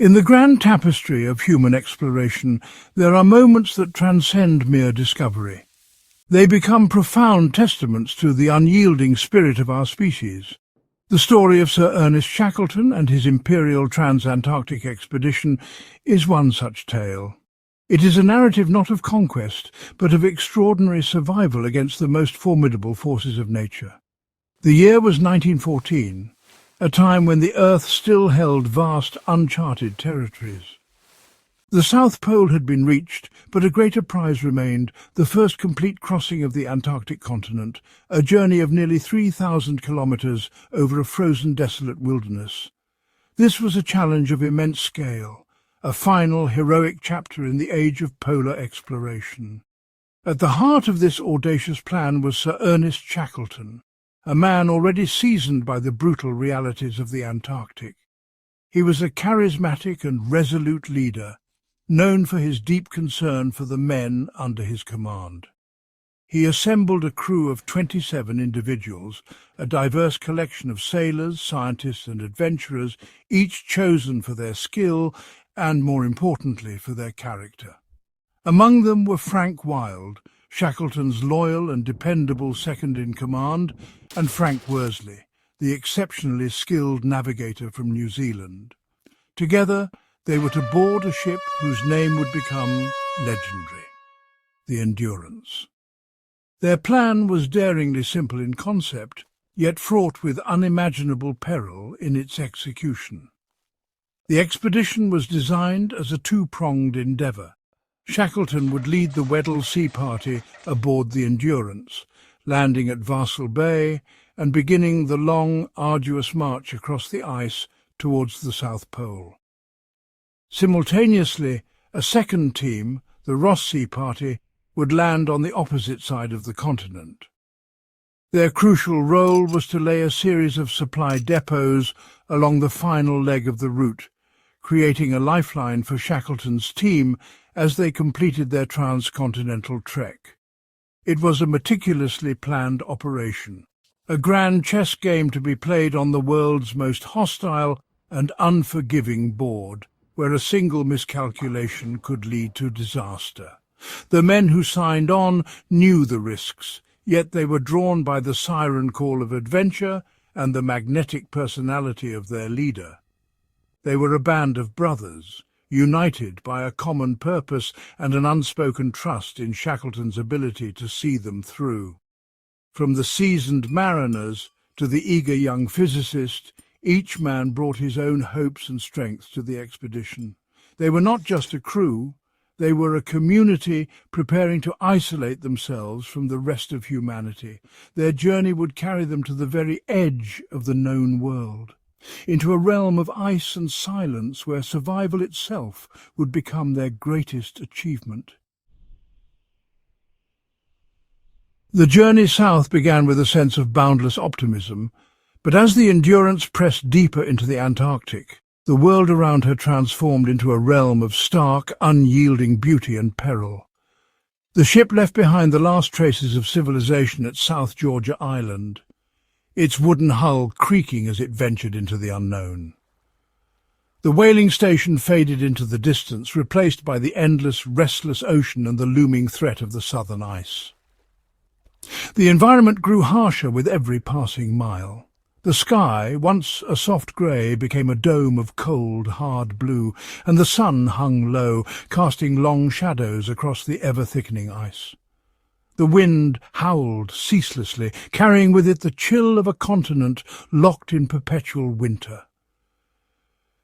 In the grand tapestry of human exploration, there are moments that transcend mere discovery. They become profound testaments to the unyielding spirit of our species. The story of Sir Ernest Shackleton and his imperial trans-Antarctic expedition is one such tale. It is a narrative not of conquest, but of extraordinary survival against the most formidable forces of nature. The year was 1914, a time when the Earth still held vast, uncharted territories. The South Pole had been reached, but a greater prize remained, the first complete crossing of the Antarctic continent, a journey of nearly 3,000 kilometres over a frozen, desolate wilderness. This was a challenge of immense scale, a final, heroic chapter in the age of polar exploration. At the heart of this audacious plan was Sir Ernest Shackleton, a man already seasoned by the brutal realities of the Antarctic. He was a charismatic and resolute leader, known for his deep concern for the men under his command. He assembled a crew of 27 individuals, a diverse collection of sailors, scientists and adventurers, each chosen for their skill and, more importantly, for their character. Among them were Frank Wild, Shackleton's loyal and dependable second-in-command, and Frank Worsley, the exceptionally skilled navigator from New Zealand. Together, they were to board a ship whose name would become legendary, the Endurance. Their plan was daringly simple in concept, yet fraught with unimaginable peril in its execution. The expedition was designed as a two-pronged endeavour. Shackleton would lead the Weddell Sea Party aboard the Endurance, landing at Vassal Bay and beginning the long, arduous march across the ice towards the South Pole. Simultaneously, a second team, the Ross Sea Party, would land on the opposite side of the continent. Their crucial role was to lay a series of supply depots along the final leg of the route, creating a lifeline for Shackleton's team as they completed their transcontinental trek. It was a meticulously planned operation, a grand chess game to be played on the world's most hostile and unforgiving board, where a single miscalculation could lead to disaster. The men who signed on knew the risks, yet they were drawn by the siren call of adventure and the magnetic personality of their leader. They were a band of brothers, united by a common purpose and an unspoken trust in Shackleton's ability to see them through. From the seasoned mariners to the eager young physicist, each man brought his own hopes and strengths to the expedition. They were not just a crew, they were a community preparing to isolate themselves from the rest of humanity. Their journey would carry them to the very edge of the known world, into a realm of ice and silence where survival itself would become their greatest achievement. The journey south began with a sense of boundless optimism, but as the Endurance pressed deeper into the Antarctic, the world around her transformed into a realm of stark, unyielding beauty and peril. The ship left behind the last traces of civilization at South Georgia Island, its wooden hull creaking as it ventured into the unknown. The whaling station faded into the distance, replaced by the endless, restless ocean and the looming threat of the southern ice. The environment grew harsher with every passing mile. The sky, once a soft grey, became a dome of cold, hard blue, and the sun hung low, casting long shadows across the ever-thickening ice. The wind howled ceaselessly, carrying with it the chill of a continent locked in perpetual winter.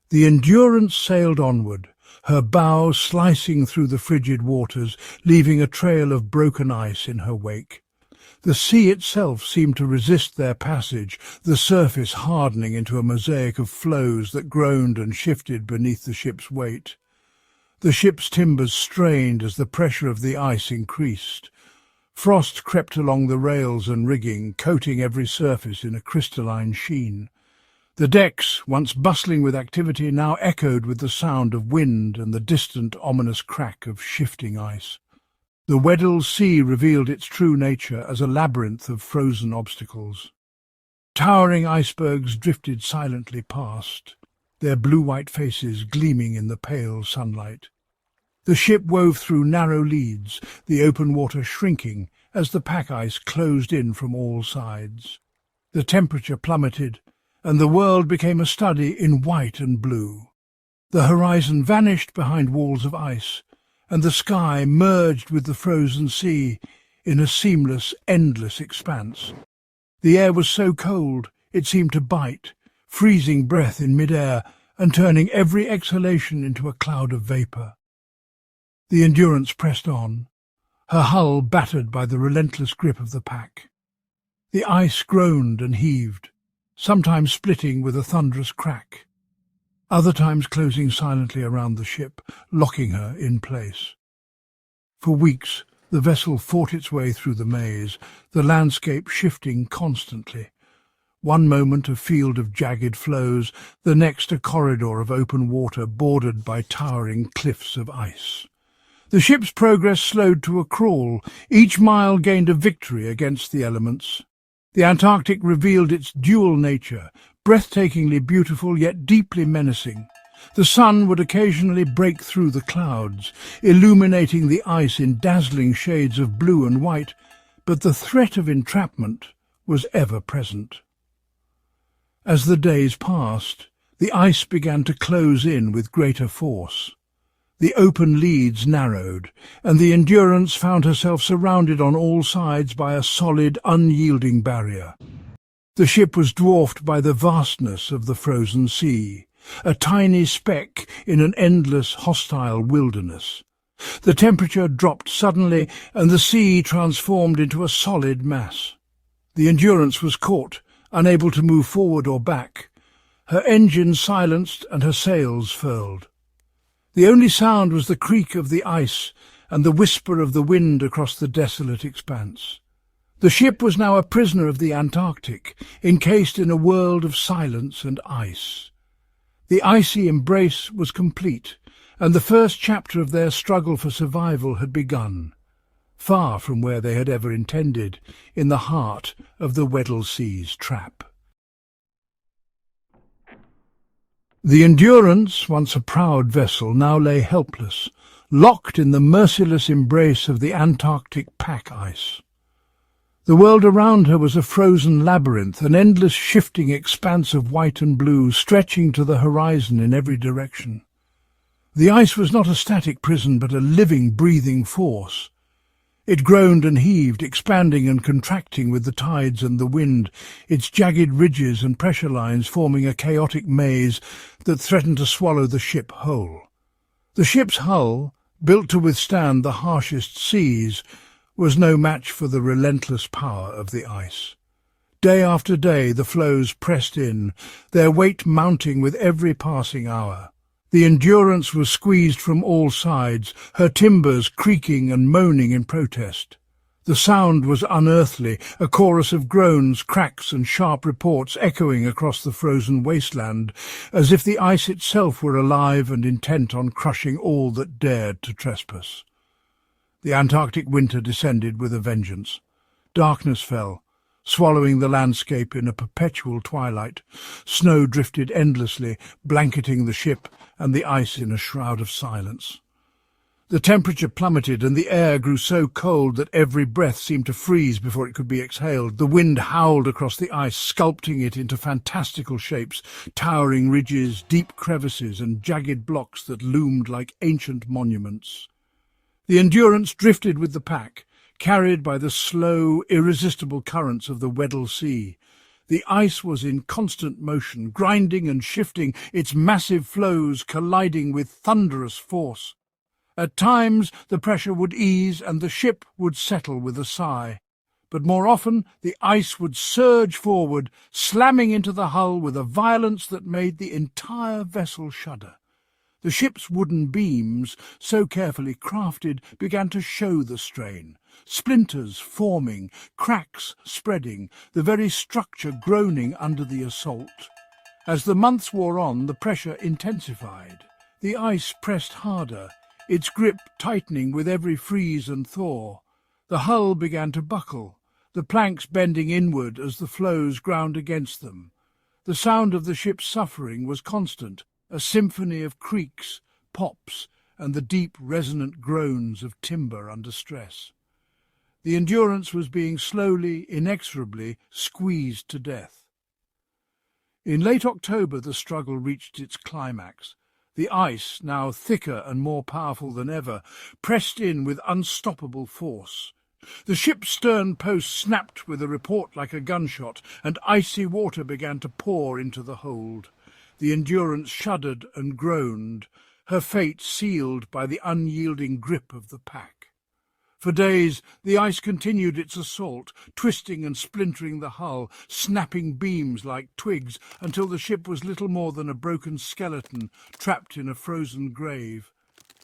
The Endurance sailed onward, her bow slicing through the frigid waters, leaving a trail of broken ice in her wake. The sea itself seemed to resist their passage, the surface hardening into a mosaic of floes that groaned and shifted beneath the ship's weight. The ship's timbers strained as the pressure of the ice increased. Frost crept along the rails and rigging, coating every surface in a crystalline sheen. The decks, once bustling with activity, now echoed with the sound of wind and the distant, ominous crack of shifting ice. The Weddell Sea revealed its true nature as a labyrinth of frozen obstacles. Towering icebergs drifted silently past. their blue-white faces gleaming in the pale sunlight. The ship wove through narrow leads, the open water shrinking as the pack ice closed in from all sides. The temperature plummeted, and the world became a study in white and blue. The horizon vanished behind walls of ice, and the sky merged with the frozen sea in a seamless, endless expanse. The air was so cold it seemed to bite, freezing breath in mid-air and turning every exhalation into a cloud of vapour. The Endurance pressed on, her hull battered by the relentless grip of the pack. The ice groaned and heaved, sometimes splitting with a thunderous crack, other times closing silently around the ship, locking her in place. For weeks the vessel fought its way through the maze, the landscape shifting constantly. One moment a field of jagged floes, the next a corridor of open water bordered by towering cliffs of ice. The ship's progress slowed to a crawl. Each mile gained a victory against the elements. The Antarctic revealed its dual nature, breathtakingly beautiful yet deeply menacing. The sun would occasionally break through the clouds, illuminating the ice in dazzling shades of blue and white, but the threat of entrapment was ever present. As the days passed, the ice began to close in with greater force. The open leads narrowed, and the Endurance found herself surrounded on all sides by a solid, unyielding barrier. The ship was dwarfed by the vastness of the frozen sea, a tiny speck in an endless, hostile wilderness. The temperature dropped suddenly, and the sea transformed into a solid mass. The Endurance was caught, unable to move forward or back, her engines silenced and her sails furled. The only sound was the creak of the ice and the whisper of the wind across the desolate expanse. The ship was now a prisoner of the Antarctic, encased in a world of silence and ice. The icy embrace was complete, and the first chapter of their struggle for survival had begun, far from where they had ever intended, in the heart of the Weddell Sea's trap. The Endurance, once a proud vessel, now lay helpless, locked in the merciless embrace of the Antarctic pack ice. The world around her was a frozen labyrinth, an endless shifting expanse of white and blue, stretching to the horizon in every direction. The ice was not a static prison, but a living, breathing force. It groaned and heaved, expanding and contracting with the tides and the wind, its jagged ridges and pressure lines forming a chaotic maze that threatened to swallow the ship whole. The ship's hull, built to withstand the harshest seas, was no match for the relentless power of the ice. Day after day the floes pressed in, their weight mounting with every passing hour. The Endurance was squeezed from all sides, her timbers creaking and moaning in protest. The sound was unearthly, a chorus of groans, cracks and sharp reports echoing across the frozen wasteland, as if the ice itself were alive and intent on crushing all that dared to trespass. The Antarctic winter descended with a vengeance. Darkness fell, swallowing the landscape in a perpetual twilight. Snow drifted endlessly, blanketing the ship and the ice in a shroud of silence. The temperature plummeted, and the air grew so cold that every breath seemed to freeze before it could be exhaled. The wind howled across the ice, sculpting it into fantastical shapes, towering ridges, deep crevices, and jagged blocks that loomed like ancient monuments. The Endurance drifted with the pack, carried by the slow, irresistible currents of the Weddell Sea. The ice was in constant motion, grinding and shifting, its massive floes colliding with thunderous force. At times the pressure would ease and the ship would settle with a sigh, but more often the ice would surge forward, slamming into the hull with a violence that made the entire vessel shudder. The ship's wooden beams, so carefully crafted, began to show the strain. Splinters forming, cracks spreading, the very structure groaning under the assault. As the months wore on, the pressure intensified. The ice pressed harder, its grip tightening with every freeze and thaw. The hull began to buckle, the planks bending inward as the floes ground against them. The sound of the ship's suffering was constant, a symphony of creaks, pops, and the deep resonant groans of timber under stress. The Endurance was being slowly, inexorably squeezed to death. In late October the struggle reached its climax. The ice, now thicker and more powerful than ever, pressed in with unstoppable force. The ship's stern post snapped with a report like a gunshot, and icy water began to pour into the hold. The Endurance shuddered and groaned, her fate sealed by the unyielding grip of the pack. For days the ice continued its assault, twisting and splintering the hull, snapping beams like twigs, until the ship was little more than a broken skeleton trapped in a frozen grave.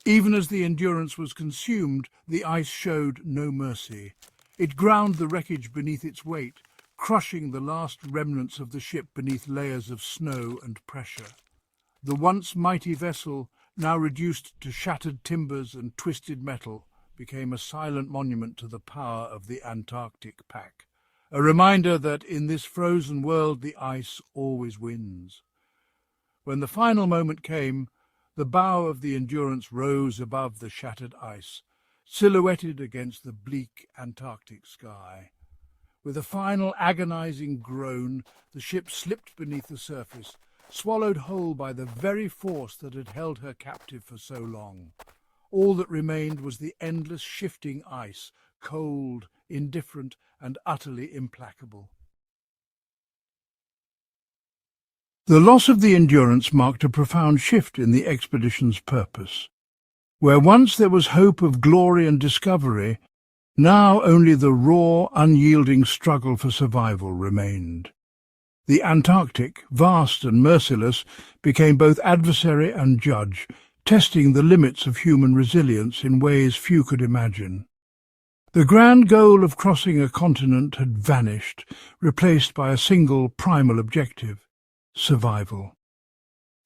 Even as the Endurance was consumed, the ice showed no mercy. It ground the wreckage beneath its weight, crushing the last remnants of the ship beneath layers of snow and pressure. The once mighty vessel, now reduced to shattered timbers and twisted metal, became a silent monument to the power of the Antarctic pack, a reminder that in this frozen world the ice always wins. When the final moment came, the bow of the Endurance rose above the shattered ice, silhouetted against the bleak Antarctic sky. With a final agonizing groan, the ship slipped beneath the surface, swallowed whole by the very force that had held her captive for so long. All that remained was the endless shifting ice, cold, indifferent, and utterly implacable. The loss of the Endurance marked a profound shift in the expedition's purpose. Where once there was hope of glory and discovery, now only the raw, unyielding struggle for survival remained. The Antarctic, vast and merciless, became both adversary and judge, testing the limits of human resilience in ways few could imagine. The grand goal of crossing a continent had vanished, replaced by a single primal objective: survival.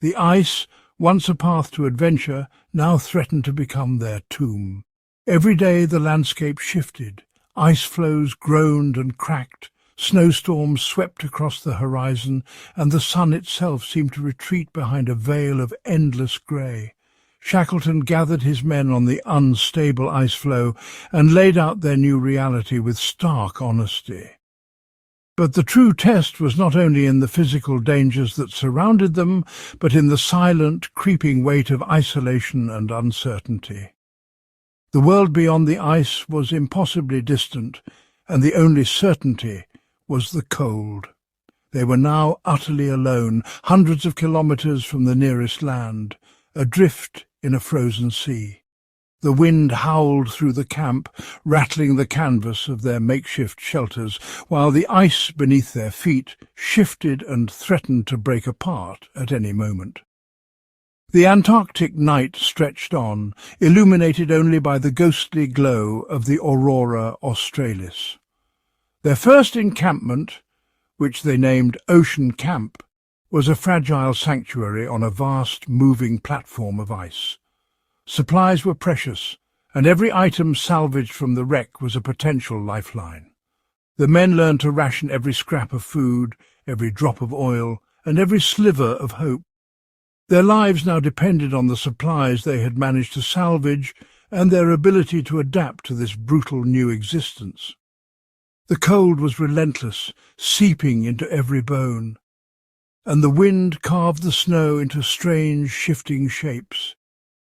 The ice, once a path to adventure, now threatened to become their tomb. Every day the landscape shifted. Ice floes groaned and cracked, snowstorms swept across the horizon, and the sun itself seemed to retreat behind a veil of endless grey. Shackleton gathered his men on the unstable ice floe and laid out their new reality with stark honesty. But the true test was not only in the physical dangers that surrounded them, but in the silent, creeping weight of isolation and uncertainty. The world beyond the ice was impossibly distant, and the only certainty was the cold. They were now utterly alone, hundreds of kilometres from the nearest land, adrift in a frozen sea. The wind howled through the camp, rattling the canvas of their makeshift shelters, while the ice beneath their feet shifted and threatened to break apart at any moment. The Antarctic night stretched on, illuminated only by the ghostly glow of the aurora australis. Their first encampment, which they named Ocean Camp, was a fragile sanctuary on a vast, moving platform of ice. Supplies were precious, and every item salvaged from the wreck was a potential lifeline. The men learned to ration every scrap of food, every drop of oil, and every sliver of hope. Their lives now depended on the supplies they had managed to salvage and their ability to adapt to this brutal new existence. The cold was relentless, seeping into every bone, and the wind carved the snow into strange, shifting shapes.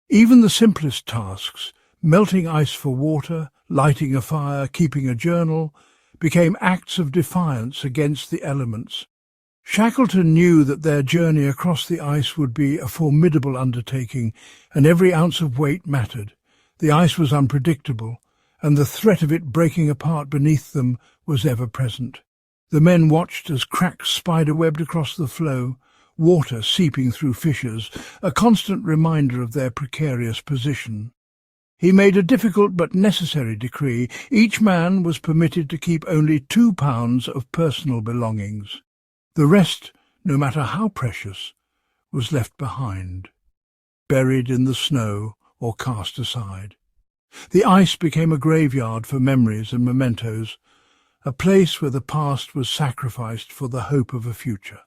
Even the simplest tasks, melting ice for water, lighting a fire, keeping a journal, became acts of defiance against the elements. Shackleton knew that their journey across the ice would be a formidable undertaking, and every ounce of weight mattered. The ice was unpredictable, and the threat of it breaking apart beneath them was ever present. The men watched as cracks spider-webbed across the floe, water seeping through fissures, a constant reminder of their precarious position. He made a difficult but necessary decree. Each man was permitted to keep only 2 pounds of personal belongings. The rest, no matter how precious, was left behind, buried in the snow or cast aside. The ice became a graveyard for memories and mementos, a place where the past was sacrificed for the hope of a future.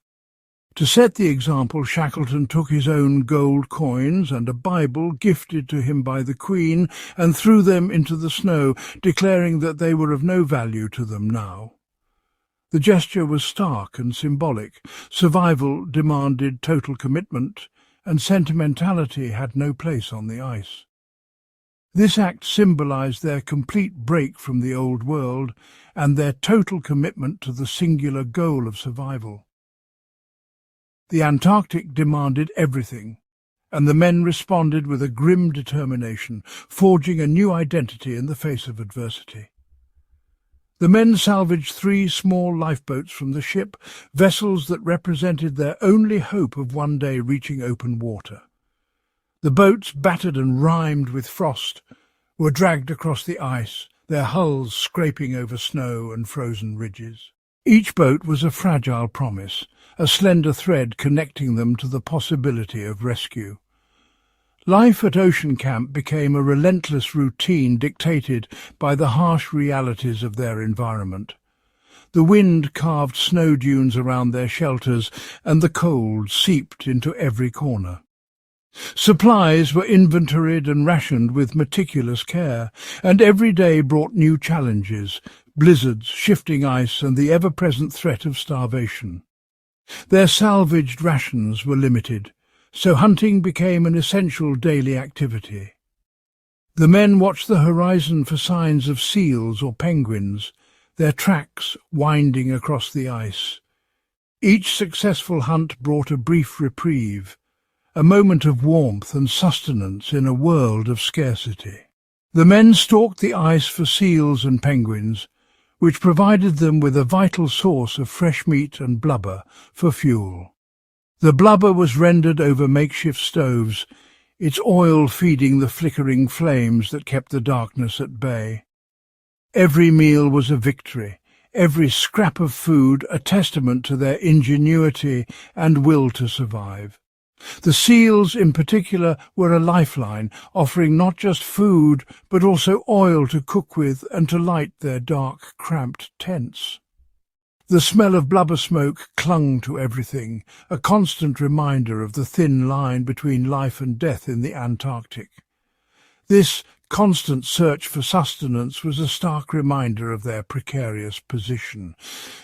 To set the example, Shackleton took his own gold coins and a Bible gifted to him by the Queen and threw them into the snow, declaring that they were of no value to them now. The gesture was stark and symbolic. Survival demanded total commitment, and sentimentality had no place on the ice. This act symbolized their complete break from the old world and their total commitment to the singular goal of survival. The Antarctic demanded everything, and the men responded with a grim determination, forging a new identity in the face of adversity. The men salvaged 3 small lifeboats from the ship, vessels that represented their only hope of one day reaching open water. The boats, battered and rimed with frost, were dragged across the ice, their hulls scraping over snow and frozen ridges. Each boat was a fragile promise, a slender thread connecting them to the possibility of rescue. Life at Ocean Camp became a relentless routine dictated by the harsh realities of their environment. The wind carved snow dunes around their shelters, and the cold seeped into every corner. Supplies were inventoried and rationed with meticulous care, and every day brought new challenges: blizzards, shifting ice, and the ever-present threat of starvation. Their salvaged rations were limited, so hunting became an essential daily activity. The men watched the horizon for signs of seals or penguins, their tracks winding across the ice. Each successful hunt brought a brief reprieve, a moment of warmth and sustenance in a world of scarcity. The men stalked the ice for seals and penguins, which provided them with a vital source of fresh meat and blubber for fuel. The blubber was rendered over makeshift stoves, its oil feeding the flickering flames that kept the darkness at bay. Every meal was a victory, every scrap of food a testament to their ingenuity and will to survive. The seals, in particular, were a lifeline, offering not just food, but also oil to cook with and to light their dark, cramped tents. The smell of blubber smoke clung to everything, a constant reminder of the thin line between life and death in the Antarctic. This constant search for sustenance was a stark reminder of their precarious position,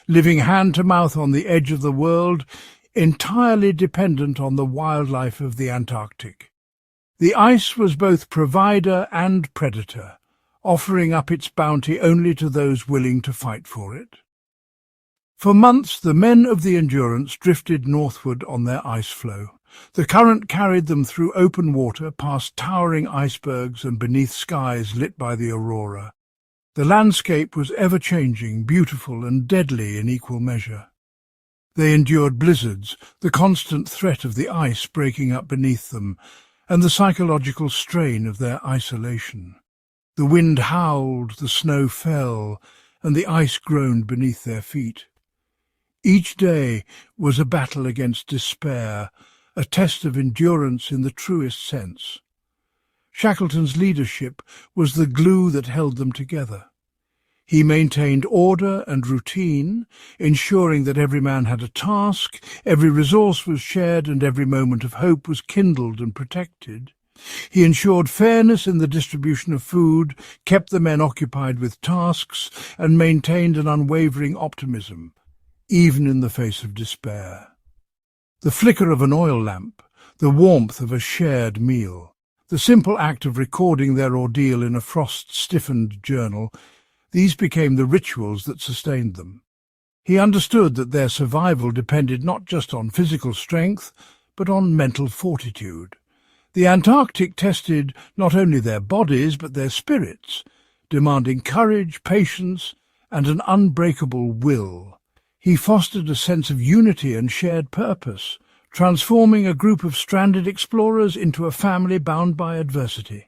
living hand-to-mouth on the edge of the world, entirely dependent on the wildlife of the Antarctic. The ice was both provider and predator, offering up its bounty only to those willing to fight for it. For months the men of the Endurance drifted northward on their ice floe. The current carried them through open water, past towering icebergs and beneath skies lit by the aurora. The landscape was ever-changing, beautiful and deadly in equal measure. They endured blizzards, the constant threat of the ice breaking up beneath them, and the psychological strain of their isolation. The wind howled, the snow fell, and the ice groaned beneath their feet. Each day was a battle against despair, a test of endurance in the truest sense. Shackleton's leadership was the glue that held them together. He maintained order and routine, ensuring that every man had a task, every resource was shared, and every moment of hope was kindled and protected. He ensured fairness in the distribution of food, kept the men occupied with tasks, and maintained an unwavering optimism, even in the face of despair. The flicker of an oil lamp, the warmth of a shared meal, the simple act of recording their ordeal in a frost-stiffened journal, these became the rituals that sustained them. He understood that their survival depended not just on physical strength, but on mental fortitude. The Antarctic tested not only their bodies, but their spirits, demanding courage, patience, and an unbreakable will. He fostered a sense of unity and shared purpose, transforming a group of stranded explorers into a family bound by adversity.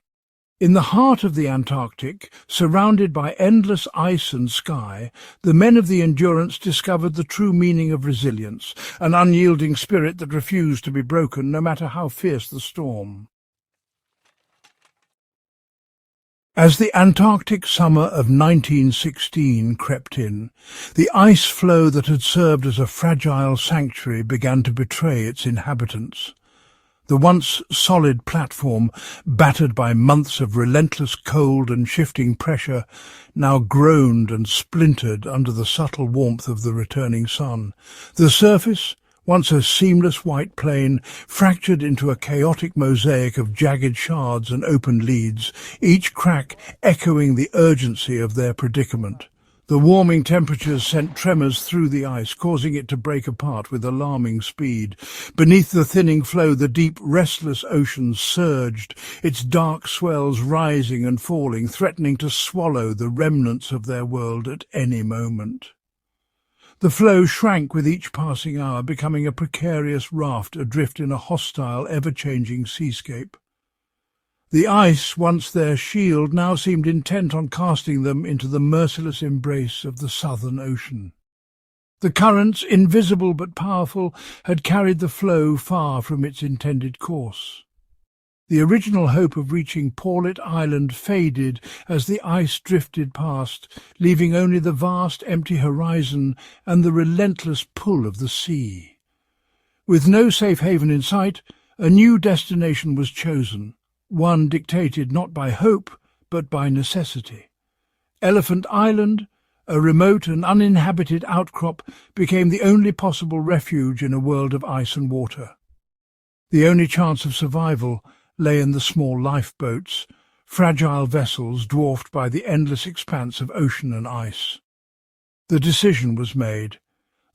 In the heart of the Antarctic, surrounded by endless ice and sky, the men of the Endurance discovered the true meaning of resilience, an unyielding spirit that refused to be broken no matter how fierce the storm. As the Antarctic summer of 1916 crept in, the ice floe that had served as a fragile sanctuary began to betray its inhabitants. The once solid platform, battered by months of relentless cold and shifting pressure, now groaned and splintered under the subtle warmth of the returning sun. The surface, once a seamless white plain, fractured into a chaotic mosaic of jagged shards and open leads, each crack echoing the urgency of their predicament. The warming temperatures sent tremors through the ice, causing it to break apart with alarming speed. Beneath the thinning floe, the deep, restless ocean surged, its dark swells rising and falling, threatening to swallow the remnants of their world at any moment. The floe shrank with each passing hour, becoming a precarious raft adrift in a hostile, ever-changing seascape. The ice, once their shield, now seemed intent on casting them into the merciless embrace of the Southern Ocean. The currents, invisible but powerful, had carried the floe far from its intended course. The original hope of reaching Paulet Island faded as the ice drifted past, leaving only the vast empty horizon and the relentless pull of the sea. With no safe haven in sight, a new destination was chosen, one dictated not by hope but by necessity. Elephant Island, a remote and uninhabited outcrop, became the only possible refuge in a world of ice and water. The only chance of survival lay in the small lifeboats, fragile vessels dwarfed by the endless expanse of ocean and ice. The decision was made.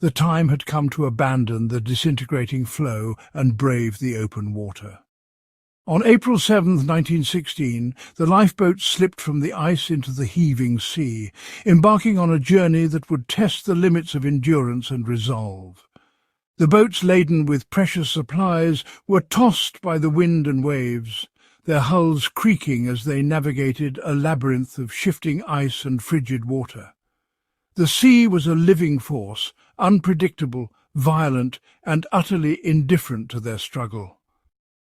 The time had come to abandon the disintegrating floe and brave the open water. On April 7, 1916, the lifeboats slipped from the ice into the heaving sea, embarking on a journey that would test the limits of endurance and resolve. The boats laden with precious supplies were tossed by the wind and waves, their hulls creaking as they navigated a labyrinth of shifting ice and frigid water. The sea was a living force, unpredictable, violent, and utterly indifferent to their struggle.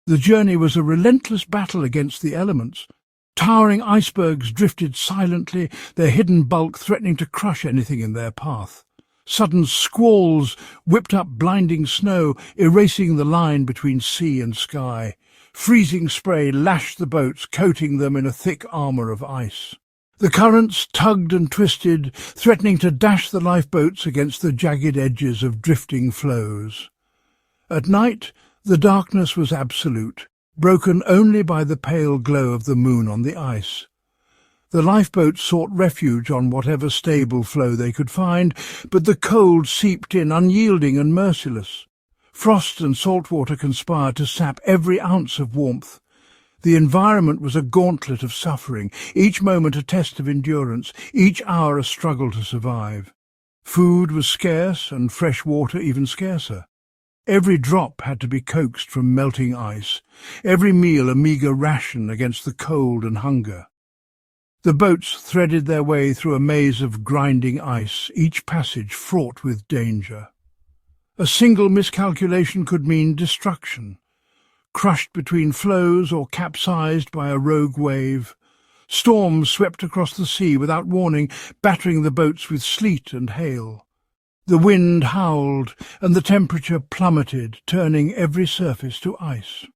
The journey was a relentless battle against the elements. Towering icebergs drifted silently, their hidden bulk threatening to crush anything in their path. Sudden squalls whipped up blinding snow, erasing the line between sea and sky. Freezing spray lashed the boats, coating them in a thick armour of ice. The currents tugged and twisted, threatening to dash the lifeboats against the jagged edges of drifting floes. At night, the darkness was absolute, broken only by the pale glow of the moon on the ice. The lifeboats sought refuge on whatever stable floe they could find, but the cold seeped in, unyielding and merciless. Frost and salt water conspired to sap every ounce of warmth. The environment was a gauntlet of suffering, each moment a test of endurance, each hour a struggle to survive. Food was scarce and fresh water even scarcer. Every drop had to be coaxed from melting ice, every meal a meagre ration against the cold and hunger. The boats threaded their way through a maze of grinding ice, each passage fraught with danger. A single miscalculation could mean destruction. Crushed between floes or capsized by a rogue wave, storms swept across the sea without warning, battering the boats with sleet and hail. The wind howled, and the temperature plummeted, turning every surface to ice.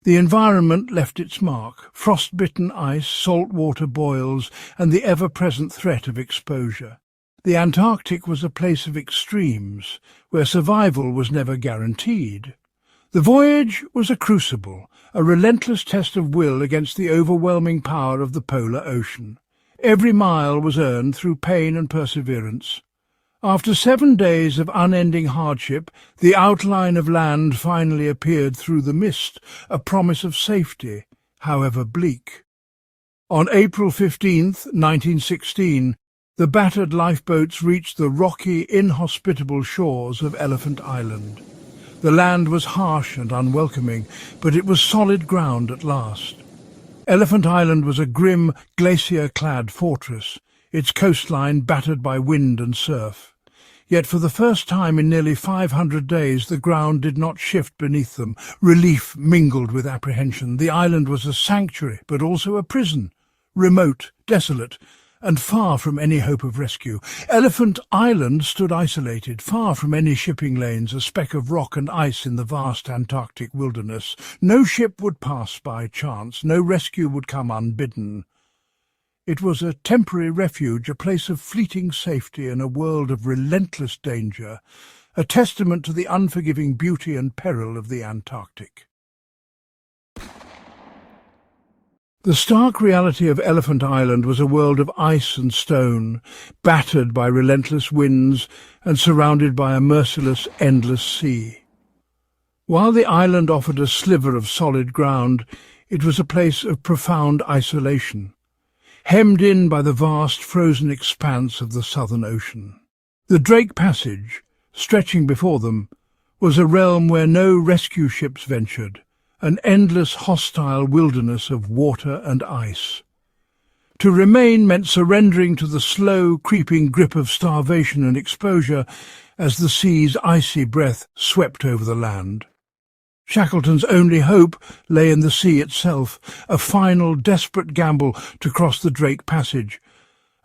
The environment left its mark: frost-bitten ice, salt-water boils, and the ever-present threat of exposure. The Antarctic was a place of extremes, where survival was never guaranteed. The voyage was a crucible, a relentless test of will against the overwhelming power of the polar ocean. Every mile was earned through pain and perseverance. After 7 days of unending hardship, the outline of land finally appeared through the mist, a promise of safety, however bleak. On April 15, 1916, the battered lifeboats reached the rocky, inhospitable shores of Elephant Island. The land was harsh and unwelcoming, but it was solid ground at last. Elephant Island was a grim, glacier-clad fortress, its coastline battered by wind and surf. Yet for the first time in nearly 500 days the ground did not shift beneath them. Relief mingled with apprehension. The island was a sanctuary, but also a prison. remote, desolate, and far from any hope of rescue. Elephant Island stood isolated, far from any shipping lanes, a speck of rock and ice in the vast Antarctic wilderness. No ship would pass by chance, no rescue would come unbidden. It was a temporary refuge, a place of fleeting safety in a world of relentless danger, a testament to the unforgiving beauty and peril of the Antarctic. The stark reality of Elephant Island was a world of ice and stone, battered by relentless winds and surrounded by a merciless, endless sea. While the island offered a sliver of solid ground, it was a place of profound isolation, hemmed in by the vast frozen expanse of the Southern Ocean. The Drake Passage, stretching before them, was a realm where no rescue ships ventured, an endless hostile wilderness of water and ice. To remain meant surrendering to the slow, creeping grip of starvation and exposure as the sea's icy breath swept over the land. Shackleton's only hope lay in the sea itself, a final, desperate gamble to cross the Drake Passage,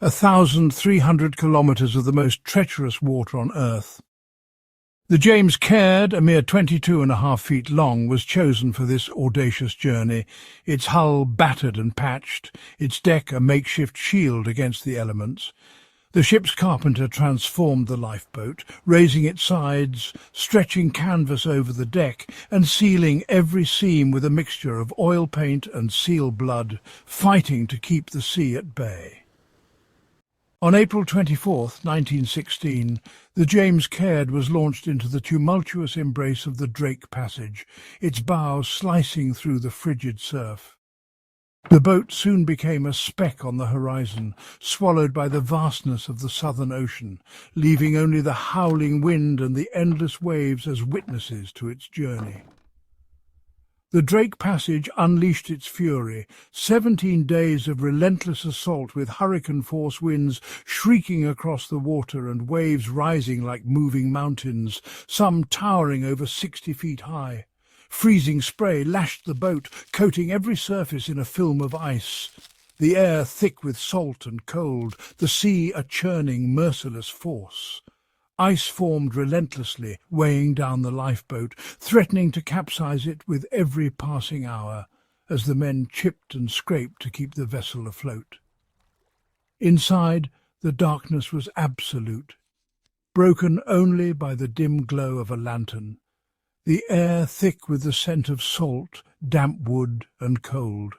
1,300 kilometres of the most treacherous water on Earth. The James Caird, a mere 22.5 feet long, was chosen for this audacious journey, its hull battered and patched, its deck a makeshift shield against the elements. The ship's carpenter transformed the lifeboat, raising its sides, stretching canvas over the deck, and sealing every seam with a mixture of oil paint and seal blood, fighting to keep the sea at bay. On April 24, 1916, the James Caird was launched into the tumultuous embrace of the Drake Passage, its bows slicing through the frigid surf. The boat soon became a speck on the horizon, swallowed by the vastness of the Southern Ocean, leaving only the howling wind and the endless waves as witnesses to its journey. The Drake Passage unleashed its fury, 17 days of relentless assault with hurricane-force winds shrieking across the water and waves rising like moving mountains, some towering over 60 feet high. Freezing spray lashed the boat, coating every surface in a film of ice. The air thick with salt and cold, the sea a churning, merciless force. Ice formed relentlessly, weighing down the lifeboat, threatening to capsize it with every passing hour, as the men chipped and scraped to keep the vessel afloat. Inside, the darkness was absolute, broken only by the dim glow of a lantern, the air thick with the scent of salt, damp wood and cold.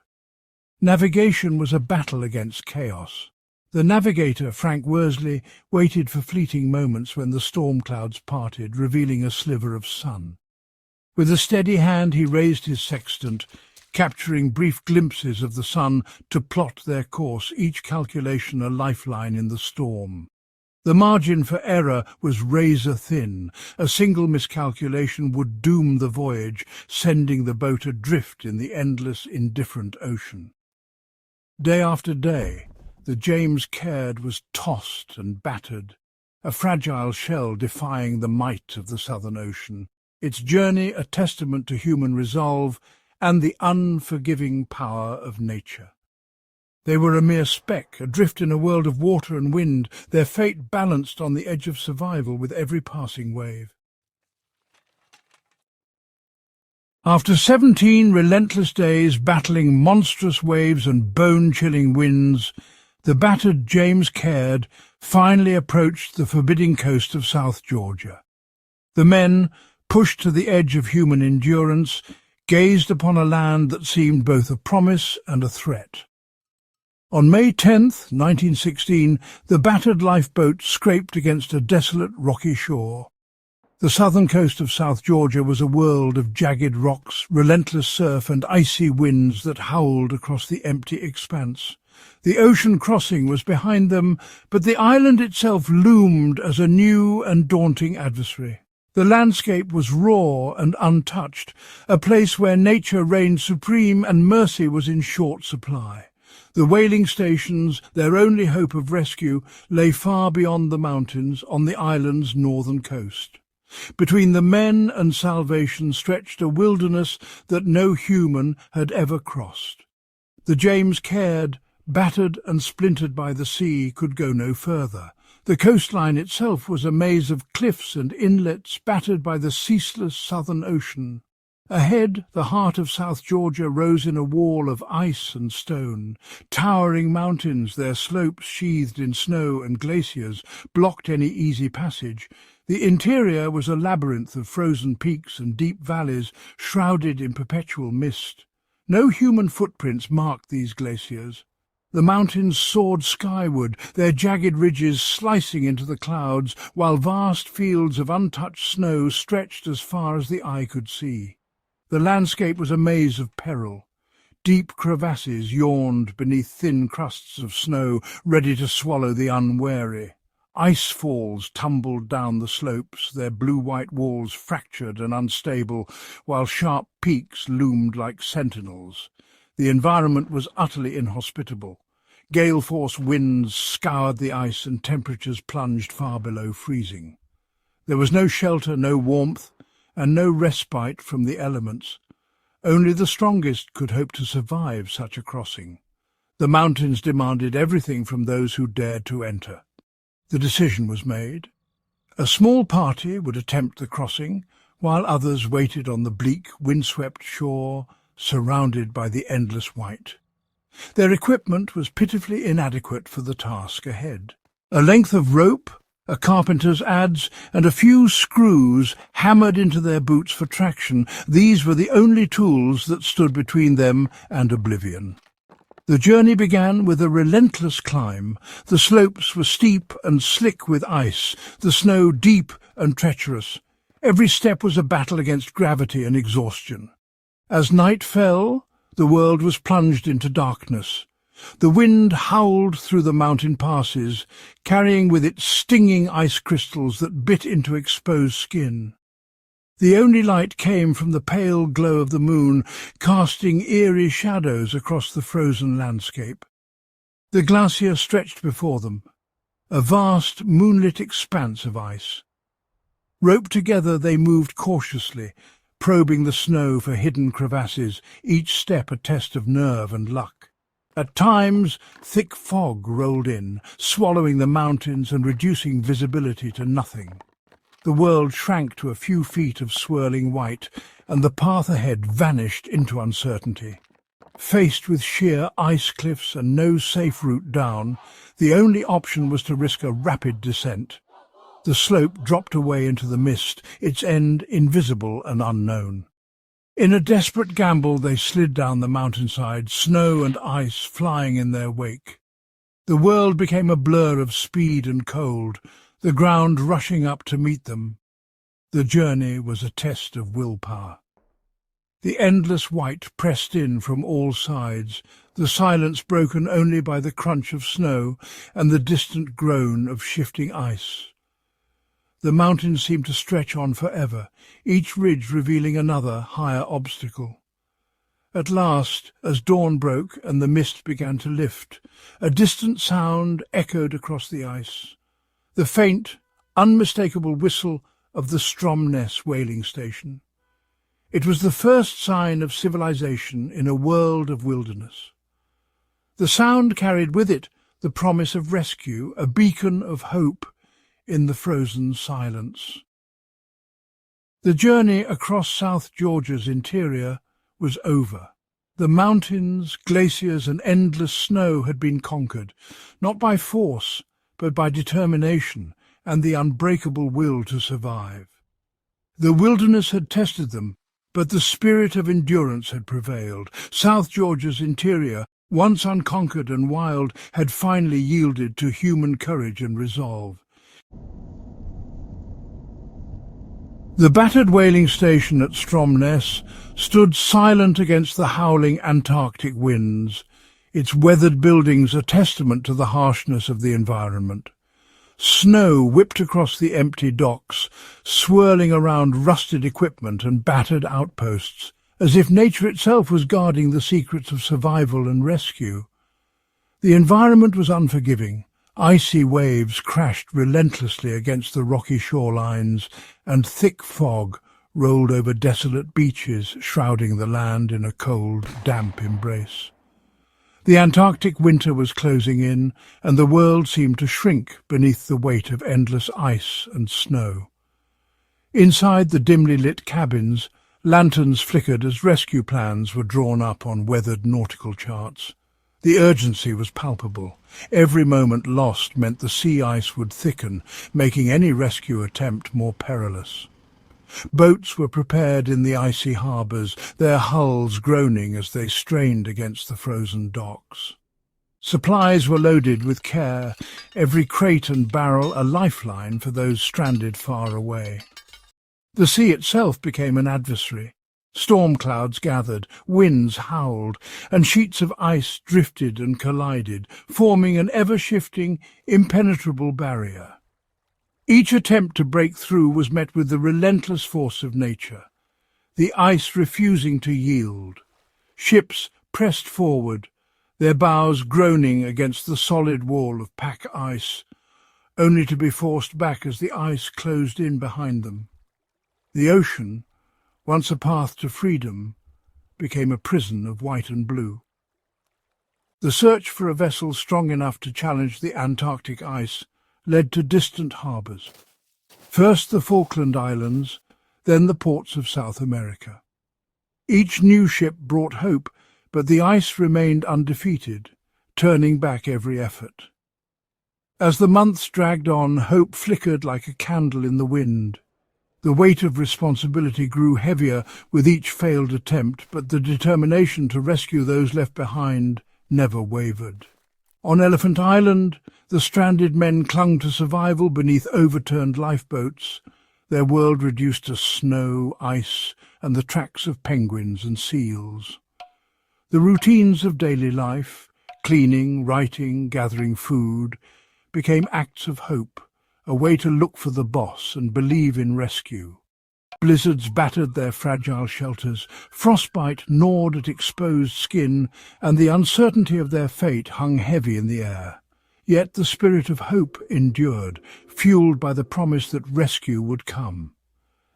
Navigation was a battle against chaos. The navigator, Frank Worsley, waited for fleeting moments when the storm clouds parted, revealing a sliver of sun. With a steady hand he raised his sextant, capturing brief glimpses of the sun to plot their course, each calculation a lifeline in the storm. The margin for error was razor-thin. A single miscalculation would doom the voyage, sending the boat adrift in the endless, indifferent ocean. Day after day, the James Caird was tossed and battered, a fragile shell defying the might of the Southern Ocean, its journey a testament to human resolve and the unforgiving power of nature. They were a mere speck, adrift in a world of water and wind, their fate balanced on the edge of survival with every passing wave. After 17 relentless days battling monstrous waves and bone-chilling winds, the battered James Caird finally approached the forbidding coast of South Georgia. The men, pushed to the edge of human endurance, gazed upon a land that seemed both a promise and a threat. On May 10, 1916, the battered lifeboat scraped against a desolate rocky shore. The southern coast of South Georgia was a world of jagged rocks, relentless surf and icy winds that howled across the empty expanse. The ocean crossing was behind them, but the island itself loomed as a new and daunting adversary. The landscape was raw and untouched, a place where nature reigned supreme and mercy was in short supply. The whaling stations, their only hope of rescue, lay far beyond the mountains on the island's northern coast. Between the men and salvation stretched a wilderness that no human had ever crossed. The James Caird, battered and splintered by the sea, could go no further. The coastline itself was a maze of cliffs and inlets battered by the ceaseless southern ocean. Ahead, the heart of South Georgia rose in a wall of ice and stone. Towering mountains, their slopes sheathed in snow and glaciers, blocked any easy passage. The interior was a labyrinth of frozen peaks and deep valleys shrouded in perpetual mist. No human footprints marked these glaciers. The mountains soared skyward, their jagged ridges slicing into the clouds, while vast fields of untouched snow stretched as far as the eye could see. The landscape was a maze of peril. Deep crevasses yawned beneath thin crusts of snow, ready to swallow the unwary. Ice falls tumbled down the slopes, their blue-white walls fractured and unstable, while sharp peaks loomed like sentinels. The environment was utterly inhospitable. Gale-force winds scoured the ice and temperatures plunged far below freezing. There was no shelter, no warmth, and no respite from the elements. Only the strongest could hope to survive such a crossing. The mountains demanded everything from those who dared to enter. The decision was made. A small party would attempt the crossing, while others waited on the bleak, windswept shore, surrounded by the endless white. Their equipment was pitifully inadequate for the task ahead. A length of rope, a carpenter's adze, and a few screws hammered into their boots for traction, these were the only tools that stood between them and oblivion. The journey began with a relentless climb. The slopes were steep and slick with ice, the snow deep and treacherous. Every step was a battle against gravity and exhaustion. As night fell, the world was plunged into darkness. The wind howled through the mountain passes, carrying with it stinging ice crystals that bit into exposed skin. The only light came from the pale glow of the moon, casting eerie shadows across the frozen landscape. The glacier stretched before them, a vast moonlit expanse of ice. Roped together, they moved cautiously, probing the snow for hidden crevasses, each step a test of nerve and luck. At times, thick fog rolled in, swallowing the mountains and reducing visibility to nothing. The world shrank to a few feet of swirling white, and the path ahead vanished into uncertainty. Faced with sheer ice cliffs and no safe route down, the only option was to risk a rapid descent. The slope dropped away into the mist, its end invisible and unknown. In a desperate gamble, they slid down the mountainside, snow and ice flying in their wake. The world became a blur of speed and cold, the ground rushing up to meet them. The journey was a test of willpower. The endless white pressed in from all sides, the silence broken only by the crunch of snow and the distant groan of shifting ice. The mountains seemed to stretch on forever, each ridge revealing another, higher obstacle. At last, as dawn broke and the mist began to lift, a distant sound echoed across the ice. The faint, unmistakable whistle of the Stromness whaling station. It was the first sign of civilization in a world of wilderness. The sound carried with it the promise of rescue, a beacon of hope in the frozen silence. The journey across South Georgia's interior was over. The mountains, glaciers, and endless snow had been conquered, not by force, but by determination and the unbreakable will to survive. The wilderness had tested them, but the spirit of endurance had prevailed. South Georgia's interior, once unconquered and wild, had finally yielded to human courage and resolve. The battered whaling station at Stromness stood silent against the howling Antarctic winds, its weathered buildings a testament to the harshness of the environment. Snow whipped across the empty docks, swirling around rusted equipment and battered outposts, as if nature itself was guarding the secrets of survival and rescue. The environment was unforgiving. Icy waves crashed relentlessly against the rocky shorelines, and thick fog rolled over desolate beaches, shrouding the land in a cold, damp embrace. The Antarctic winter was closing in, and the world seemed to shrink beneath the weight of endless ice and snow. Inside the dimly lit cabins, lanterns flickered as rescue plans were drawn up on weathered nautical charts. The urgency was palpable. Every moment lost meant the sea ice would thicken, making any rescue attempt more perilous. Boats were prepared in the icy harbours, their hulls groaning as they strained against the frozen docks. Supplies were loaded with care, every crate and barrel a lifeline for those stranded far away. The sea itself became an adversary. Storm clouds gathered, winds howled, and sheets of ice drifted and collided, forming an ever-shifting, impenetrable barrier. Each attempt to break through was met with the relentless force of nature, the ice refusing to yield. Ships pressed forward, their bows groaning against the solid wall of pack ice, only to be forced back as the ice closed in behind them. The ocean, once a path to freedom, became a prison of white and blue. The search for a vessel strong enough to challenge the Antarctic ice led to distant harbours. First the Falkland Islands, then the ports of South America. Each new ship brought hope, but the ice remained undefeated, turning back every effort. As the months dragged on, hope flickered like a candle in the wind. The weight of responsibility grew heavier with each failed attempt, but the determination to rescue those left behind never wavered. On Elephant Island, the stranded men clung to survival beneath overturned lifeboats, their world reduced to snow, ice, and the tracks of penguins and seals. The routines of daily life, cleaning, writing, gathering food, became acts of hope, a way to look for the boss and believe in rescue. Blizzards battered their fragile shelters, frostbite gnawed at exposed skin, and the uncertainty of their fate hung heavy in the air. Yet the spirit of hope endured, fueled by the promise that rescue would come.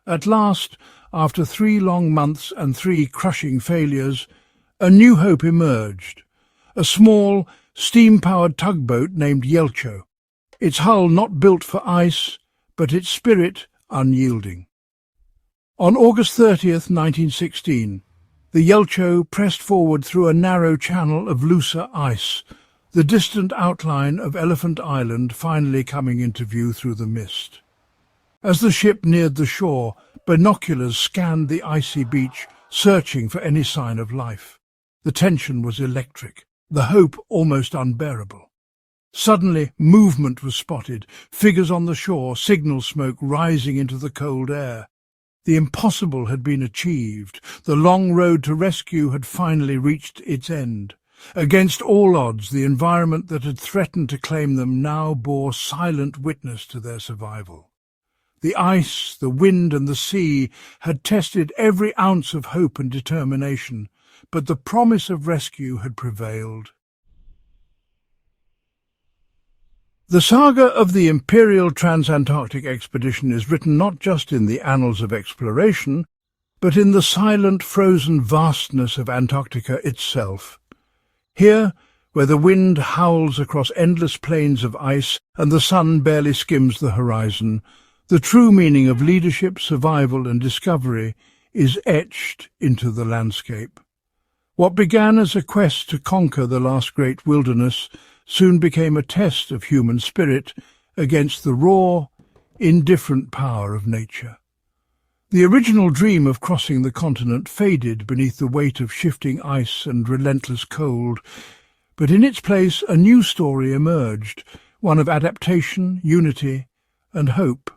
At last, after 3 long months and 3 crushing failures, a new hope emerged. A small, steam-powered tugboat named Yelcho, its hull not built for ice, but its spirit unyielding. On August 30th, 1916, the Yelcho pressed forward through a narrow channel of looser ice, the distant outline of Elephant Island finally coming into view through the mist. As the ship neared the shore, binoculars scanned the icy beach, searching for any sign of life. The tension was electric, the hope almost unbearable. Suddenly, movement was spotted, figures on the shore, signal smoke rising into the cold air. The impossible had been achieved. The long road to rescue had finally reached its end. Against all odds, the environment that had threatened to claim them now bore silent witness to their survival. The ice, the wind and the sea had tested every ounce of hope and determination, but the promise of rescue had prevailed. The saga of the Imperial Transantarctic Expedition is written not just in the annals of exploration, but in the silent, frozen vastness of Antarctica itself. Here, where the wind howls across endless plains of ice and the sun barely skims the horizon, the true meaning of leadership, survival and discovery is etched into the landscape. What began as a quest to conquer the last great wilderness soon became a test of human spirit against the raw, indifferent power of nature. The original dream of crossing the continent faded beneath the weight of shifting ice and relentless cold, but in its place a new story emerged, one of adaptation, unity, and hope.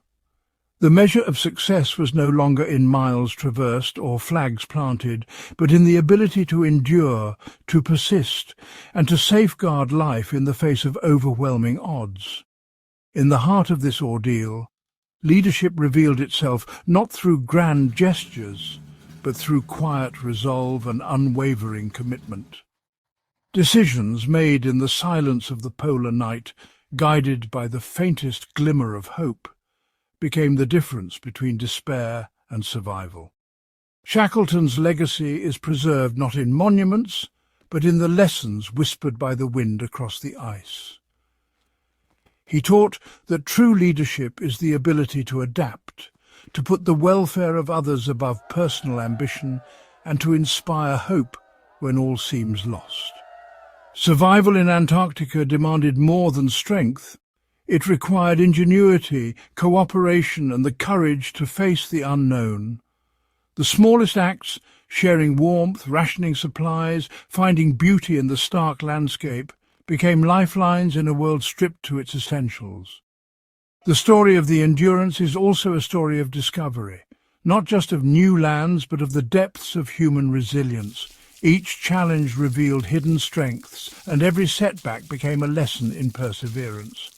The measure of success was no longer in miles traversed or flags planted, but in the ability to endure, to persist, and to safeguard life in the face of overwhelming odds. In the heart of this ordeal, leadership revealed itself not through grand gestures, but through quiet resolve and unwavering commitment. Decisions made in the silence of the polar night, guided by the faintest glimmer of hope, became the difference between despair and survival. Shackleton's legacy is preserved not in monuments, but in the lessons whispered by the wind across the ice. He taught that true leadership is the ability to adapt, to put the welfare of others above personal ambition, and to inspire hope when all seems lost. Survival in Antarctica demanded more than strength. It required ingenuity, cooperation, and the courage to face the unknown. The smallest acts, sharing warmth, rationing supplies, finding beauty in the stark landscape, became lifelines in a world stripped to its essentials. The story of the Endurance is also a story of discovery, not just of new lands, but of the depths of human resilience. Each challenge revealed hidden strengths, and every setback became a lesson in perseverance.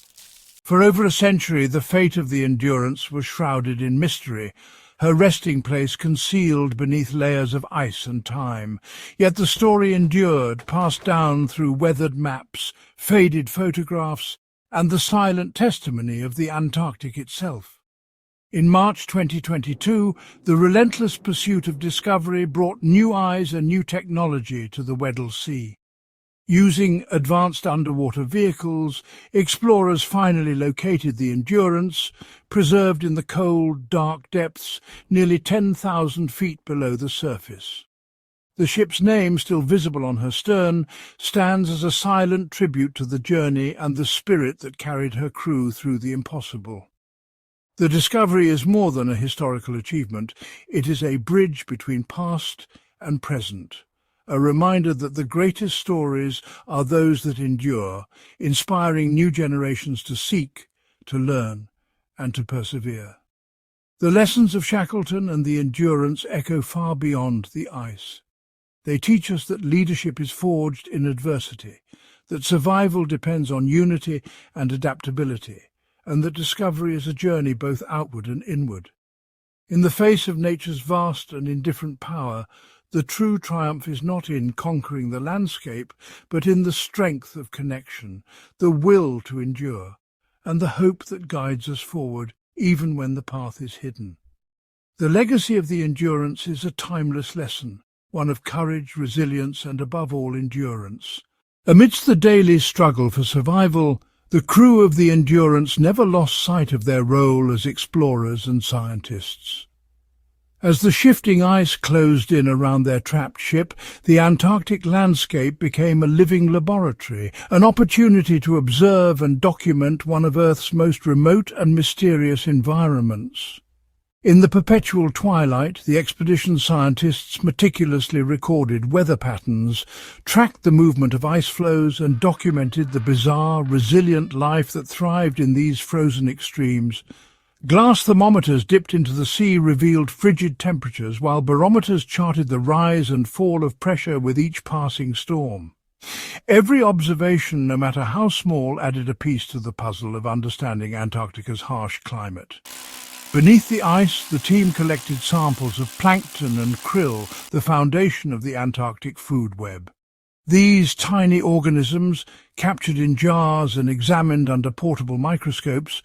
For over a century, the fate of the Endurance was shrouded in mystery, her resting place concealed beneath layers of ice and time. Yet the story endured, passed down through weathered maps, faded photographs, and the silent testimony of the Antarctic itself. In March 2022, the relentless pursuit of discovery brought new eyes and new technology to the Weddell Sea. Using advanced underwater vehicles, explorers finally located the Endurance, preserved in the cold, dark depths nearly 10,000 feet below the surface. The ship's name, still visible on her stern, stands as a silent tribute to the journey and the spirit that carried her crew through the impossible. The discovery is more than a historical achievement. It is a bridge between past and present, a reminder that the greatest stories are those that endure, inspiring new generations to seek, to learn, and to persevere. The lessons of Shackleton and the Endurance echo far beyond the ice. They teach us that leadership is forged in adversity, that survival depends on unity and adaptability, and that discovery is a journey both outward and inward. In the face of nature's vast and indifferent power, the true triumph is not in conquering the landscape, but in the strength of connection, the will to endure, and the hope that guides us forward even when the path is hidden. The legacy of the Endurance is a timeless lesson, one of courage, resilience, and above all endurance. Amidst the daily struggle for survival, the crew of the Endurance never lost sight of their role as explorers and scientists. As the shifting ice closed in around their trapped ship, the Antarctic landscape became a living laboratory, an opportunity to observe and document one of Earth's most remote and mysterious environments. In the perpetual twilight, the expedition scientists meticulously recorded weather patterns, tracked the movement of ice flows, and documented the bizarre, resilient life that thrived in these frozen extremes. Glass thermometers dipped into the sea revealed frigid temperatures, while barometers charted the rise and fall of pressure with each passing storm. Every observation, no matter how small, added a piece to the puzzle of understanding Antarctica's harsh climate. Beneath the ice, the team collected samples of plankton and krill, the foundation of the Antarctic food web. These tiny organisms, captured in jars and examined under portable microscopes,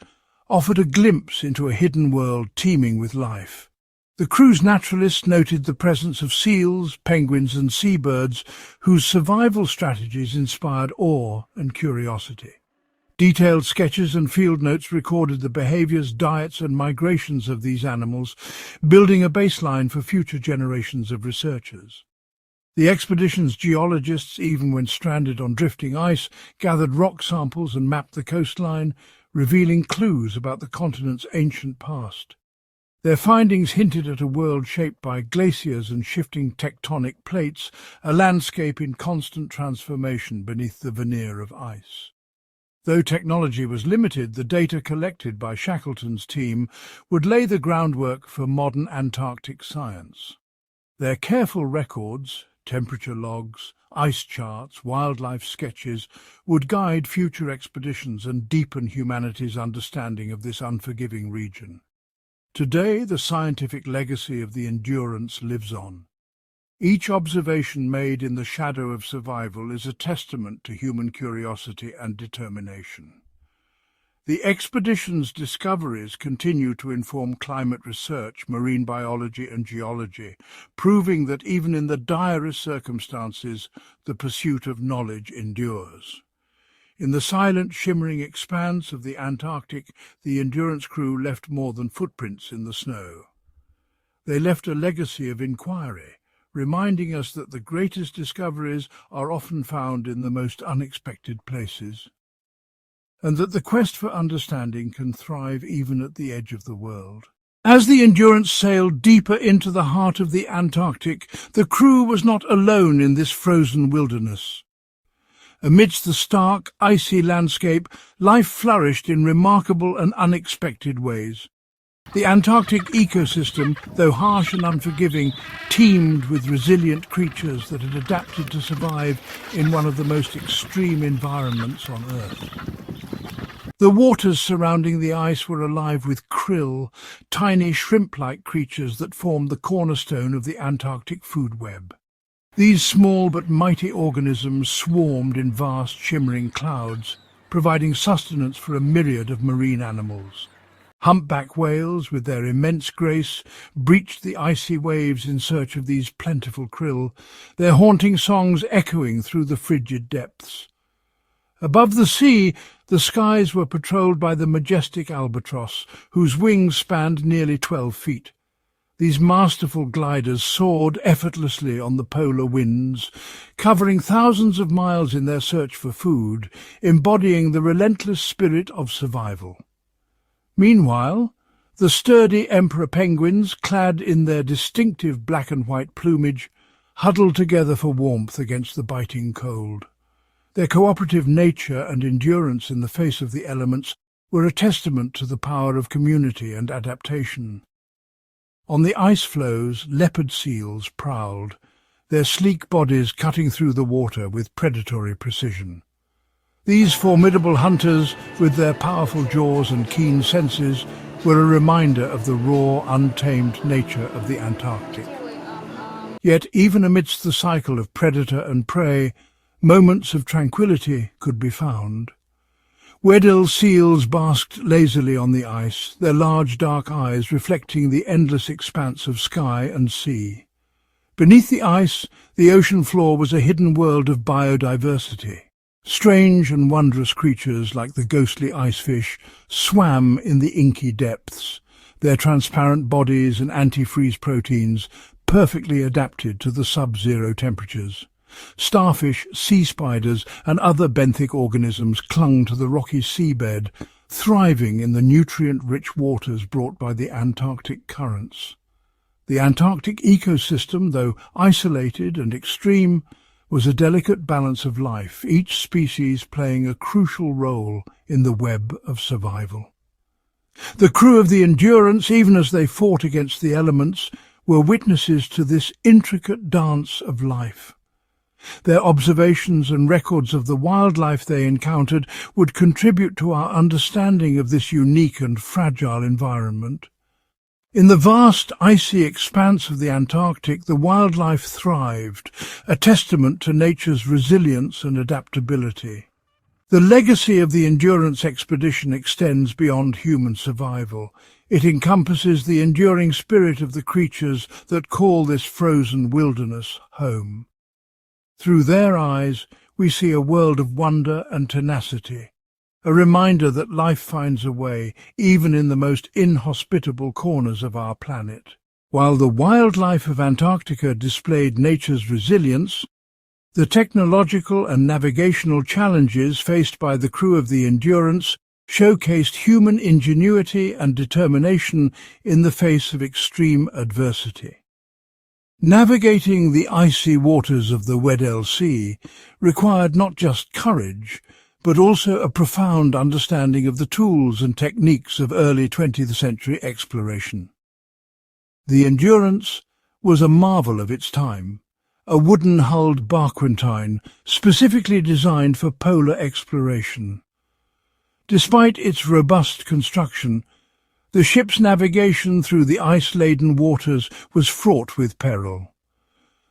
offered a glimpse into a hidden world teeming with life. The crew's naturalists noted the presence of seals, penguins and seabirds, whose survival strategies inspired awe and curiosity. Detailed sketches and field notes recorded the behaviors, diets and migrations of these animals, building a baseline for future generations of researchers. The expedition's geologists, even when stranded on drifting ice, gathered rock samples and mapped the coastline, revealing clues about the continent's ancient past. Their findings hinted at a world shaped by glaciers and shifting tectonic plates, a landscape in constant transformation beneath the veneer of ice. Though technology was limited, the data collected by Shackleton's team would lay the groundwork for modern Antarctic science. Their careful records, temperature logs, ice charts, wildlife sketches, would guide future expeditions and deepen humanity's understanding of this unforgiving region. Today, the scientific legacy of the Endurance lives on. Each observation made in the shadow of survival is a testament to human curiosity and determination. The expedition's discoveries continue to inform climate research, marine biology and geology, proving that even in the direst circumstances, the pursuit of knowledge endures. In the silent, shimmering expanse of the Antarctic, the Endurance crew left more than footprints in the snow. They left a legacy of inquiry, reminding us that the greatest discoveries are often found in the most unexpected places, and that the quest for understanding can thrive even at the edge of the world. As the Endurance sailed deeper into the heart of the Antarctic, the crew was not alone in this frozen wilderness. Amidst the stark, icy landscape, life flourished in remarkable and unexpected ways. The Antarctic ecosystem, though harsh and unforgiving, teemed with resilient creatures that had adapted to survive in one of the most extreme environments on Earth. The waters surrounding the ice were alive with krill, tiny shrimp-like creatures that formed the cornerstone of the Antarctic food web. These small but mighty organisms swarmed in vast shimmering clouds, providing sustenance for a myriad of marine animals. Humpback whales, with their immense grace, breached the icy waves in search of these plentiful krill, their haunting songs echoing through the frigid depths. Above the sea, the skies were patrolled by the majestic albatross, whose wings spanned nearly 12 feet. These masterful gliders soared effortlessly on the polar winds, covering thousands of miles in their search for food, embodying the relentless spirit of survival. Meanwhile, the sturdy emperor penguins, clad in their distinctive black and white plumage, huddled together for warmth against the biting cold. Their cooperative nature and endurance in the face of the elements were a testament to the power of community and adaptation. On the ice floes, leopard seals prowled, their sleek bodies cutting through the water with predatory precision. These formidable hunters, with their powerful jaws and keen senses, were a reminder of the raw, untamed nature of the Antarctic. Yet even amidst the cycle of predator and prey, moments of tranquility could be found. Weddell seals basked lazily on the ice, their large dark eyes reflecting the endless expanse of sky and sea. Beneath the ice, the ocean floor was a hidden world of biodiversity. Strange and wondrous creatures like the ghostly icefish swam in the inky depths, their transparent bodies and antifreeze proteins perfectly adapted to the sub-zero temperatures. Starfish, sea spiders and other benthic organisms clung to the rocky seabed, thriving in the nutrient-rich waters brought by the Antarctic currents. The Antarctic ecosystem, though isolated and extreme, was a delicate balance of life, each species playing a crucial role in the web of survival. The crew of the Endurance, even as they fought against the elements, were witnesses to this intricate dance of life. Their observations and records of the wildlife they encountered would contribute to our understanding of this unique and fragile environment. In the vast icy expanse of the Antarctic, the wildlife thrived, a testament to nature's resilience and adaptability. The legacy of the Endurance expedition extends beyond human survival. It encompasses the enduring spirit of the creatures that call this frozen wilderness home. Through their eyes, we see a world of wonder and tenacity, a reminder that life finds a way, even in the most inhospitable corners of our planet. While the wildlife of Antarctica displayed nature's resilience, the technological and navigational challenges faced by the crew of the Endurance showcased human ingenuity and determination in the face of extreme adversity. Navigating the icy waters of the Weddell Sea required not just courage, but also a profound understanding of the tools and techniques of early 20th century exploration. The Endurance was a marvel of its time, a wooden-hulled barquentine specifically designed for polar exploration. Despite its robust construction, the ship's navigation through the ice-laden waters was fraught with peril.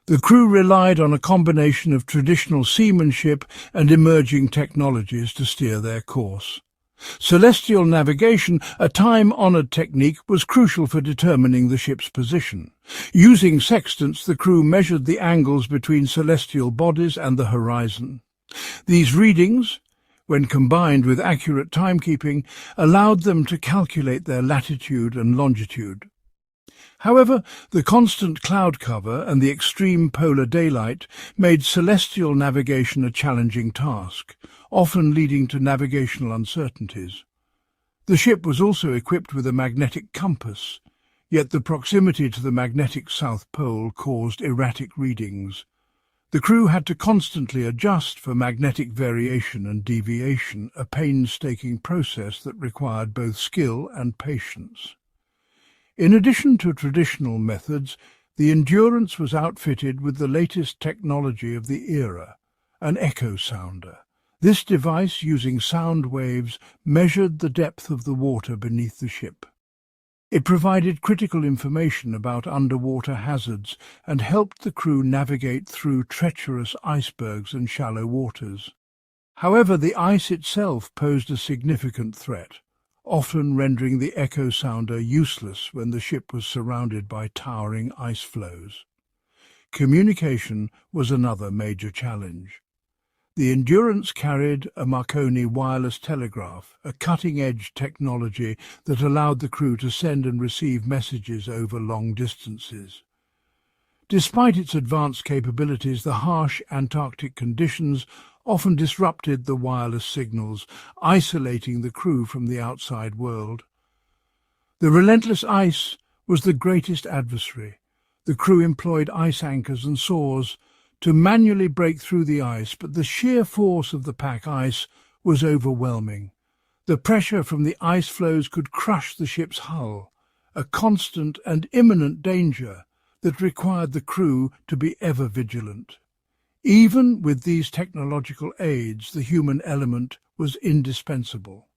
The crew relied on a combination of traditional seamanship and emerging technologies to steer their course. Celestial navigation, a time-honored technique, was crucial for determining the ship's position. Using sextants, the crew measured the angles between celestial bodies and the horizon. These readings, when combined with accurate timekeeping, allowed them to calculate their latitude and longitude. However, the constant cloud cover and the extreme polar daylight made celestial navigation a challenging task, often leading to navigational uncertainties. The ship was also equipped with a magnetic compass, yet the proximity to the magnetic South Pole caused erratic readings. The crew had to constantly adjust for magnetic variation and deviation, a painstaking process that required both skill and patience. In addition to traditional methods, the Endurance was outfitted with the latest technology of the era, an echo sounder. This device, using sound waves, measured the depth of the water beneath the ship. It provided critical information about underwater hazards and helped the crew navigate through treacherous icebergs and shallow waters. However, the ice itself posed a significant threat, often rendering the echo sounder useless when the ship was surrounded by towering ice floes. Communication was another major challenge. The Endurance carried a Marconi wireless telegraph, a cutting-edge technology that allowed the crew to send and receive messages over long distances. Despite its advanced capabilities, the harsh Antarctic conditions often disrupted the wireless signals, isolating the crew from the outside world. The relentless ice was the greatest adversary. The crew employed ice anchors and saws to manually break through the ice, but the sheer force of the pack ice was overwhelming. The pressure from the ice floes could crush the ship's hull, a constant and imminent danger that required the crew to be ever vigilant. Even with these technological aids, the human element was indispensable.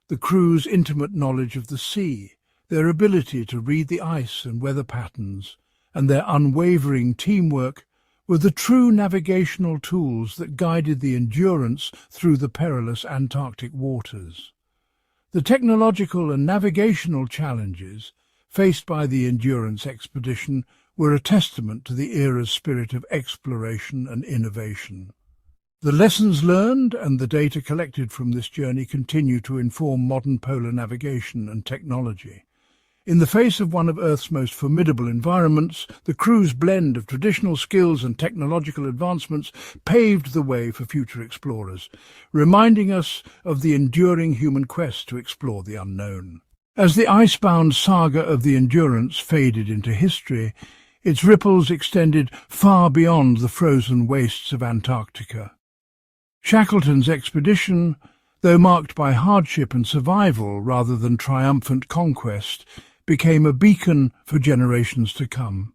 The crew's intimate knowledge of the sea, their ability to read the ice and weather patterns, and their unwavering teamwork were the true navigational tools that guided the Endurance through the perilous Antarctic waters. The technological and navigational challenges faced by the Endurance expedition were a testament to the era's spirit of exploration and innovation. The lessons learned and the data collected from this journey continue to inform modern polar navigation and technology. In the face of one of Earth's most formidable environments, the crew's blend of traditional skills and technological advancements paved the way for future explorers, reminding us of the enduring human quest to explore the unknown. As the icebound saga of the Endurance faded into history, its ripples extended far beyond the frozen wastes of Antarctica. Shackleton's expedition, though marked by hardship and survival rather than triumphant conquest, became a beacon for generations to come.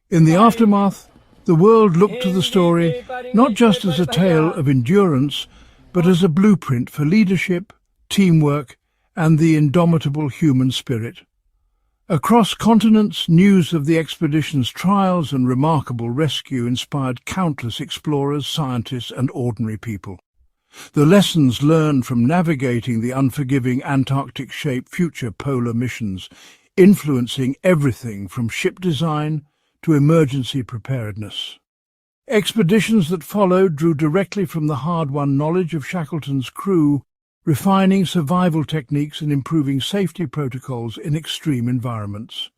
In the aftermath, the world looked to the story not just as a tale of endurance, but as a blueprint for leadership, teamwork, and the indomitable human spirit. Across continents, news of the expedition's trials and remarkable rescue inspired countless explorers, scientists, and ordinary people. The lessons learned from navigating the unforgiving Antarctic shape future polar missions, influencing everything from ship design to emergency preparedness. Expeditions that followed drew directly from the hard-won knowledge of Shackleton's crew, refining survival techniques and improving safety protocols in extreme environments.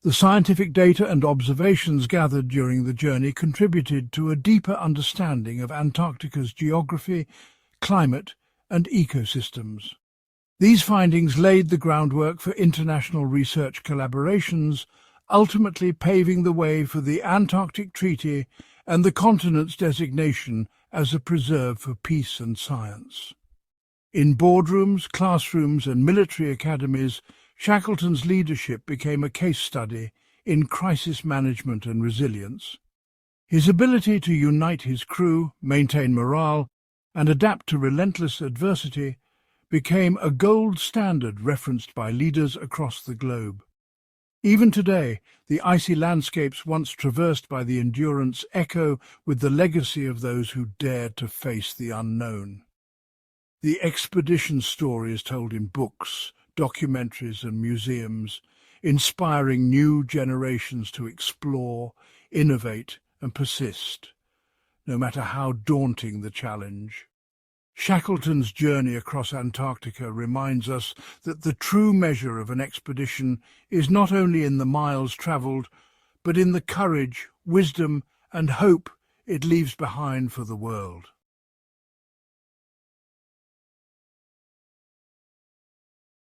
The scientific data and observations gathered during the journey contributed to a deeper understanding of Antarctica's geography, climate, and ecosystems. These findings laid the groundwork for international research collaborations, ultimately paving the way for the Antarctic Treaty and the continent's designation as a preserve for peace and science. In boardrooms, classrooms, and military academies, Shackleton's leadership became a case study in crisis management and resilience. His ability to unite his crew, maintain morale, and adapt to relentless adversity became a gold standard referenced by leaders across the globe. Even today, the icy landscapes once traversed by the Endurance echo with the legacy of those who dared to face the unknown. The expedition story is told in books, documentaries and museums, inspiring new generations to explore, innovate and persist, no matter how daunting the challenge. Shackleton's journey across Antarctica reminds us that the true measure of an expedition is not only in the miles travelled, but in the courage, wisdom and hope it leaves behind for the world.